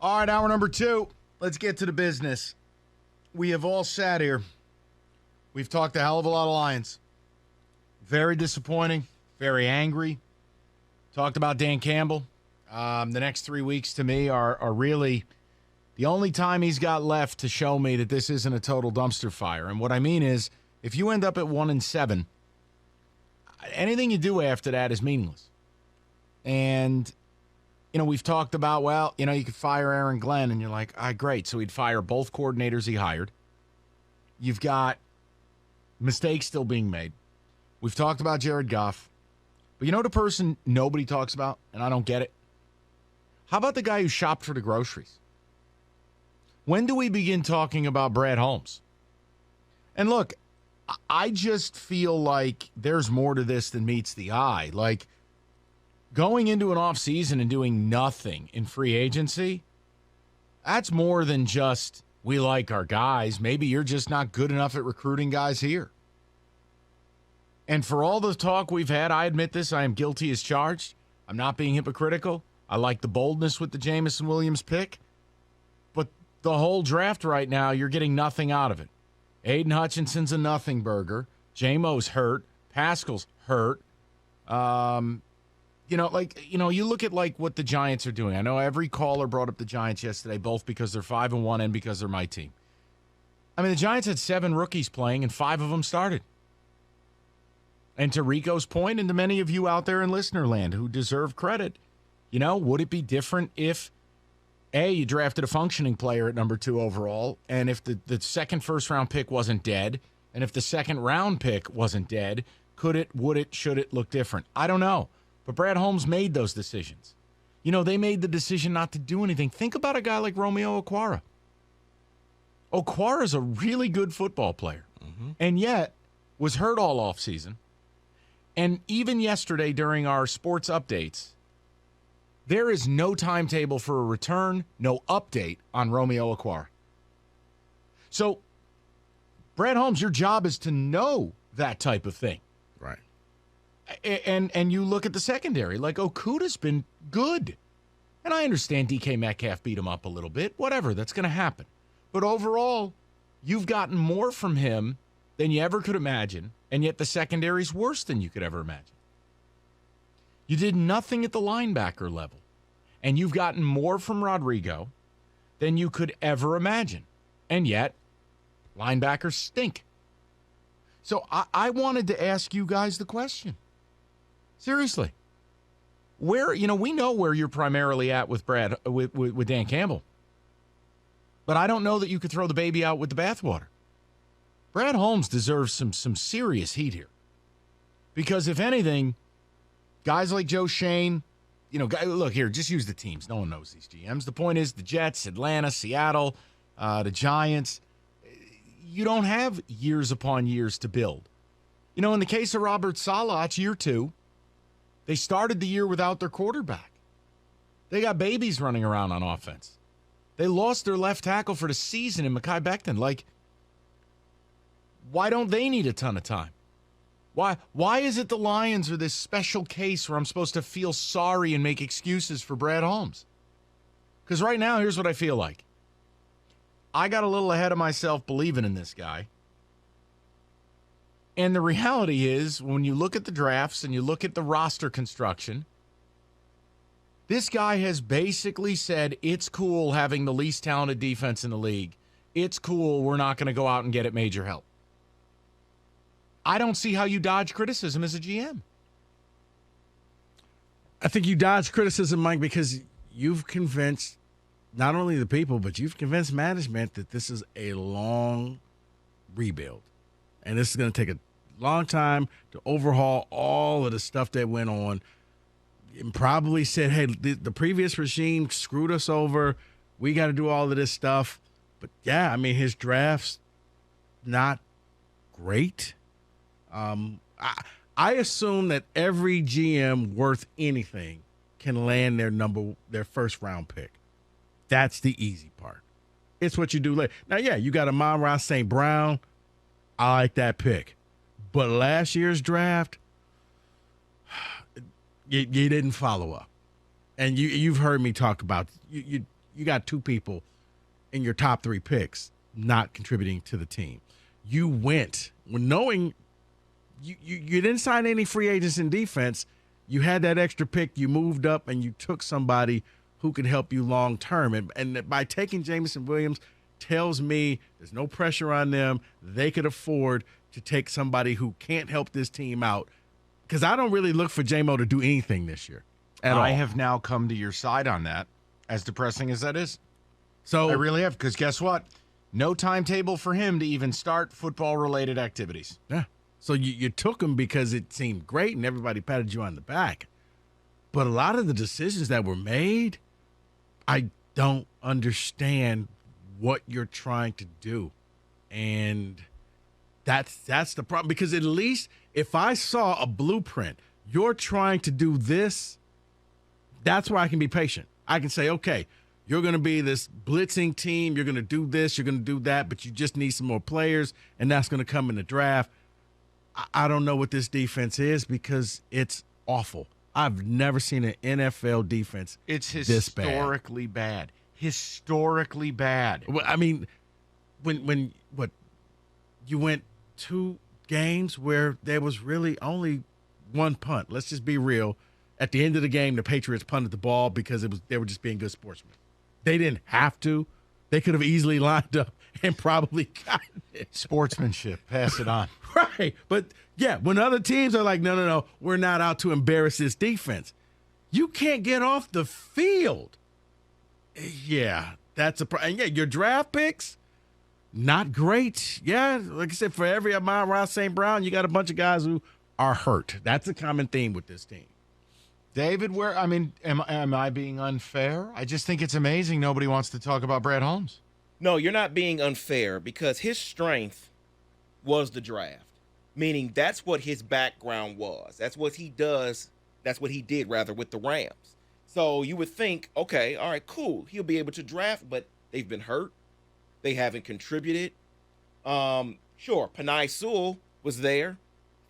All right, hour number 2. Let's get to the business. We have all sat here. We've talked a hell of a lot of Lions. Very disappointing, very angry. Talked about Dan Campbell. The next 3 weeks to me are really the only time he's got left to show me that this isn't a total dumpster fire. And what I mean is, if you end up at 1-7, anything you do after that is meaningless. And, we've talked about, well, you could fire Aaron Glenn, and you're like, great. So he'd fire both coordinators he hired. You've got mistakes still being made. We've talked about Jared Goff. But the person nobody talks about, and I don't get it? How about the guy who shopped for the groceries? When do we begin talking about Brad Holmes? And look, I just feel like there's more to this than meets the eye. Like, going into an offseason and doing nothing in free agency, that's more than just we like our guys. Maybe you're just not good enough at recruiting guys here. And for all the talk we've had, I admit this, I am guilty as charged. I'm not being hypocritical. I like the boldness with the Jamison Williams pick. But the whole draft right now, you're getting nothing out of it. Aiden Hutchinson's a nothing burger. J-Mo's hurt. Pascal's hurt. You look at what the Giants are doing. I know every caller brought up the Giants yesterday, both because they're 5-1 and because they're my team. I mean, the Giants had 7 rookies playing, and 5 of them started. And to Rico's point, and to many of you out there in listener land who deserve credit, would it be different if, A, you drafted a functioning player at number 2 overall, and if the second first-round pick wasn't dead, and if the second-round pick wasn't dead, could it, would it, should it look different? I don't know. But Brad Holmes made those decisions. They made the decision not to do anything. Think about a guy like Romeo Okwara. Okwara's a really good football player, and yet was hurt all offseason. And even yesterday during our sports updates, there is no timetable for a return, no update on Romeo Okwara. So, Brad Holmes, your job is to know that type of thing. Right. And you look at the secondary, like Okuda's been good. And I understand DK Metcalf beat him up a little bit. Whatever, that's going to happen. But overall, you've gotten more from him than you ever could imagine, and yet the secondary's worse than you could ever imagine. You did nothing at the linebacker level, and you've gotten more from Rodrigo than you could ever imagine. And yet, linebackers stink. So I wanted to ask you guys the question. Seriously. Where, we know where you're primarily at with with Dan Campbell. But I don't know that you could throw the baby out with the bathwater. Brad Holmes deserves some serious heat here. Because if anything, guys like Joe Shane, look here, just use the teams. No one knows these GMs. The point is the Jets, Atlanta, Seattle, the Giants, you don't have years upon years to build. In the case of Robert Saleh, it's year 2. They started the year without their quarterback. They got babies running around on offense. They lost their left tackle for the season in Mekhi Becton. Why don't they need a ton of time? Why is it the Lions are this special case where I'm supposed to feel sorry and make excuses for Brad Holmes? Because right now, here's what I feel like. I got a little ahead of myself believing in this guy. And the reality is, when you look at the drafts and you look at the roster construction, this guy has basically said, it's cool having the least talented defense in the league. It's cool, we're not going to go out and get it major help. I don't see how you dodge criticism as a GM. I think you dodge criticism, Mike, because you've convinced not only the people, but you've convinced management that this is a long rebuild. And this is going to take a long time to overhaul all of the stuff that went on. And probably said, hey, the previous regime screwed us over. We got to do all of this stuff. But, yeah, I mean, his draft's not great. I assume that every GM worth anything can land their first round pick. That's the easy part. It's what you do later. Now, yeah, you got Amon-Ra St. Brown. I like that pick. But last year's draft, you didn't follow up. And you've heard me talk about you you got two people in your top 3 picks not contributing to the team. You went knowing you didn't sign any free agents in defense. You had that extra pick. You moved up and you took somebody who could help you long term. And by taking Jameson Williams tells me there's no pressure on them. They could afford to take somebody who can't help this team out. Because I don't really look for J-Mo to do anything this year at all. I have now come to your side on that, as depressing as that is. So I really have, because guess what? No timetable for him to even start football-related activities. Yeah. So you took him because it seemed great and everybody patted you on the back. But a lot of the decisions that were made, I don't understand what you're trying to do. And that's the problem. Because at least if I saw a blueprint, you're trying to do this, that's where I can be patient. I can say, okay, you're going to be this blitzing team. You're going to do this. You're going to do that. But you just need some more players, and that's going to come in the draft. I don't know what this defense is because it's awful. I've never seen an NFL defense It's this bad. historically bad. Historically bad. Well, I mean, when you went 2 games where there was really only one punt. Let's just be real. At the end of the game, the Patriots punted the ball because they were just being good sportsmen. They didn't have to. They could have easily lined up and probably gotten it. Sportsmanship. Pass it on. Right. But, yeah, when other teams are like, no, we're not out to embarrass this defense. You can't get off the field. Yeah, that's a problem. And, yeah, your draft picks, not great. Yeah, like I said, for every Amon-Ra St. Brown, you got a bunch of guys who are hurt. That's a common theme with this team. David, am I being unfair? I just think it's amazing nobody wants to talk about Brad Holmes. No, you're not being unfair because his strength was the draft, meaning that's what his background was. That's what he does. That's what he did, rather, with the Rams. So you would think, okay, all right, cool. He'll be able to draft, but they've been hurt. They haven't contributed. Sure, Penei Sewell was there.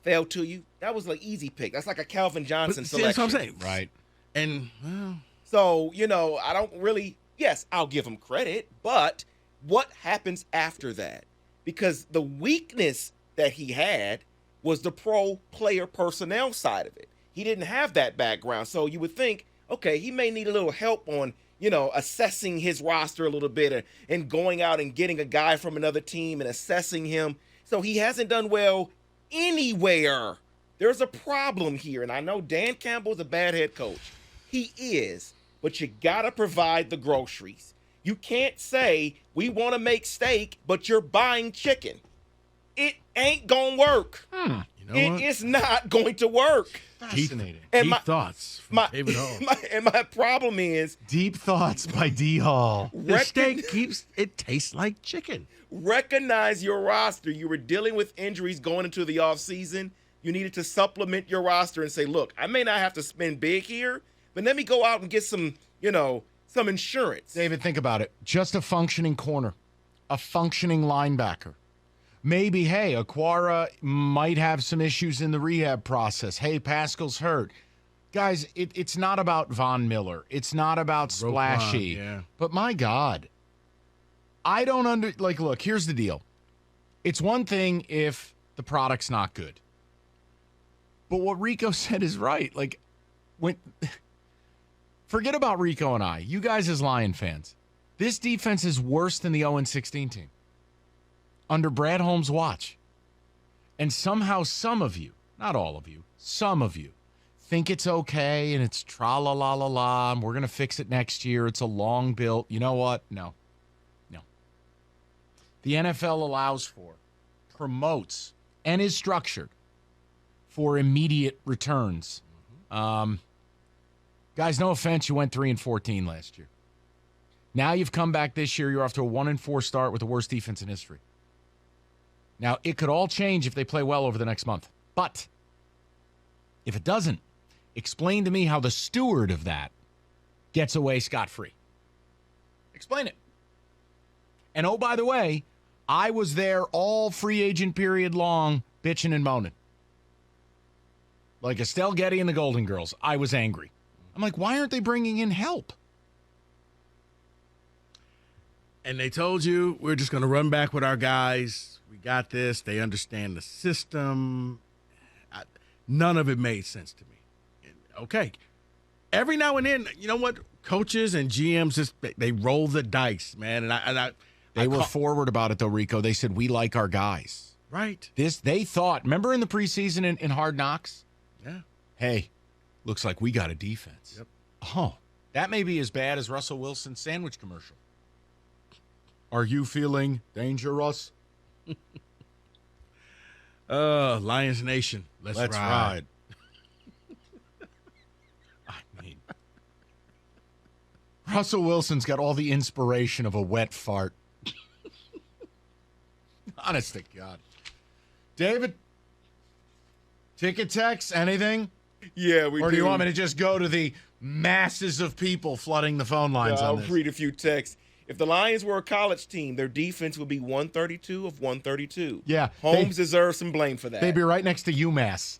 Fell to you. That was an easy pick. That's like a Calvin Johnson See, selection. that's what I'm saying. Right. And, well, So, I don't really, yes, I'll give him credit, but what happens after that? Because the weakness that he had was the pro player personnel side of it. He didn't have that background. So you would think, okay, he may need a little help on, assessing his roster a little bit and going out and getting a guy from another team and assessing him. So he hasn't done well anywhere. There's a problem here. And I know Dan Campbell's a bad head coach. He is. But you got to provide the groceries. You can't say, we want to make steak, but you're buying chicken. It ain't going to work. you know what? It's not going to work. Fascinating. And Deep thoughts from David Hall. My problem is, Deep Thoughts by D. Hall. The steak it tastes like chicken. recognize your roster. You were dealing with injuries going into the offseason. You needed to supplement your roster and say, look, I may not have to spend big here, but let me go out and get some, some insurance. David, think about it. Just a functioning corner, a functioning linebacker. Maybe, hey, Aquara might have some issues in the rehab process. Hey, Pascal's hurt. Guys, it's not about Von Miller. It's not about splashy. Yeah. But my God, I don't look, here's the deal. It's one thing if the product's not good. But what Rico said is right. Forget about Rico and I. You guys as Lion fans. This defense is worse than the 0-16 team under Brad Holmes' watch. And somehow some of you, not all of you, some of you, think it's okay and it's tra-la-la-la-la and we're going to fix it next year. It's a long build. You know what? No. The NFL allows for, promotes, and is structured for immediate returns. Guys, no offense, you went 3-14 last year. Now you've come back this year. You're off to a 1-4 start with the worst defense in history. Now, it could all change if they play well over the next month. But if it doesn't, explain to me how the steward of that gets away scot-free. Explain it. And oh, by the way, I was there all free agent period long, bitching and moaning. Like Estelle Getty and the Golden Girls, I was angry. I'm like, why aren't they bringing in help? And they told you, we're just going to run back with our guys. We got this. They understand the system. None of it made sense to me. Okay. Every now and then, you know what? Coaches and GMs, they roll the dice, man. They were forward about it, though, Rico. They said, we like our guys. Right. They thought, remember in the preseason in Hard Knocks? Yeah. Hey, looks like we got a defense. Yep. Oh, that may be as bad as Russell Wilson's sandwich commercial. Are you feeling dangerous? Lions Nation. Let's ride. I mean, Russell Wilson's got all the inspiration of a wet fart. Honest to God. David, ticket text, anything? Yeah, we do. Or do you want me to just go to the masses of people flooding the phone lines I'll on this? read a few texts. If the Lions were a college team, their defense would be 132 of 132. Yeah. Holmes deserves some blame for that. They'd be right next to UMass.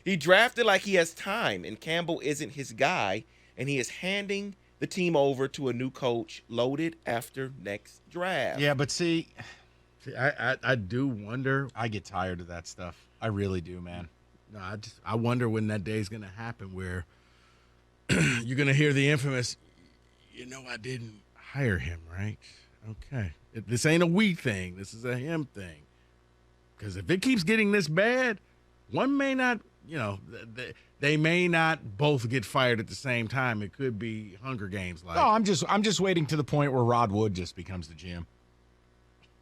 He drafted like he has time, and Campbell isn't his guy, and he is handing the team over to a new coach loaded after next draft. Yeah, but see, I do wonder. I get tired of that stuff. I really do, man. No, I wonder when that day is going to happen where you're going to hear the infamous, I didn't hire him, right? Okay. This ain't a we thing. This is a him thing. Because if it keeps getting this bad, one may not, they may not both get fired at the same time. It could be Hunger Games like. No, I'm just waiting to the point where Rod Wood just becomes the GM.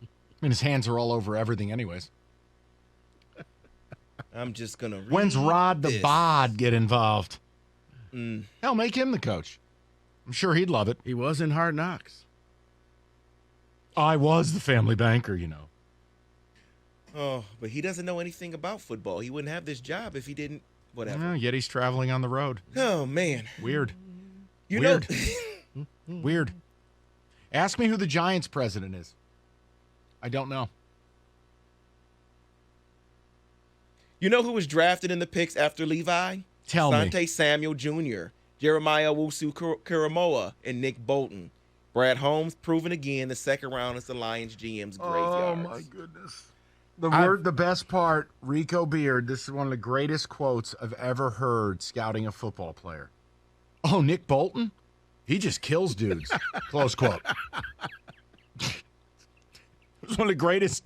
I mean, his hands are all over everything anyways. I'm just going to read When's Rod the this. Bod get involved? Hell, make him the coach. I'm sure he'd love it. He was in Hard Knocks. I was the family banker, Oh, but he doesn't know anything about football. He wouldn't have this job if he didn't. Whatever. Yet he's traveling on the road. Oh, man. Weird. Weird. Weird. Ask me who the Giants president is. I don't know. You know who was drafted in the picks after Levi? Tell me. Sante Samuel Jr., Jeremiah Owusu-Karamoah, and Nick Bolton. Brad Holmes proven again the second round is the Lions GM's graveyard. Oh, my goodness. The best part, Rico Beard, this is one of the greatest quotes I've ever heard scouting a football player. Oh, Nick Bolton? He just kills dudes. Close quote. It was one of the greatest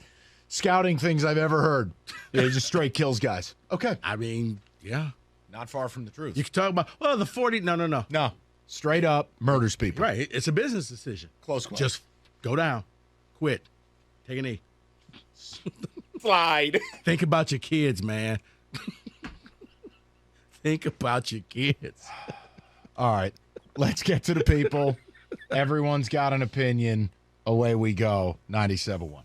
scouting things I've ever heard. Yeah, he just straight kills guys. Okay. I mean, yeah. Not far from the truth. You can talk about, the 40. No. No. Straight up murders people. Right. It's a business decision. Close quote. Just go down. Quit. Take a knee. Slide. Think about your kids, man. Think about your kids. All right. Let's get to the people. Everyone's got an opinion. Away we go. 97.1.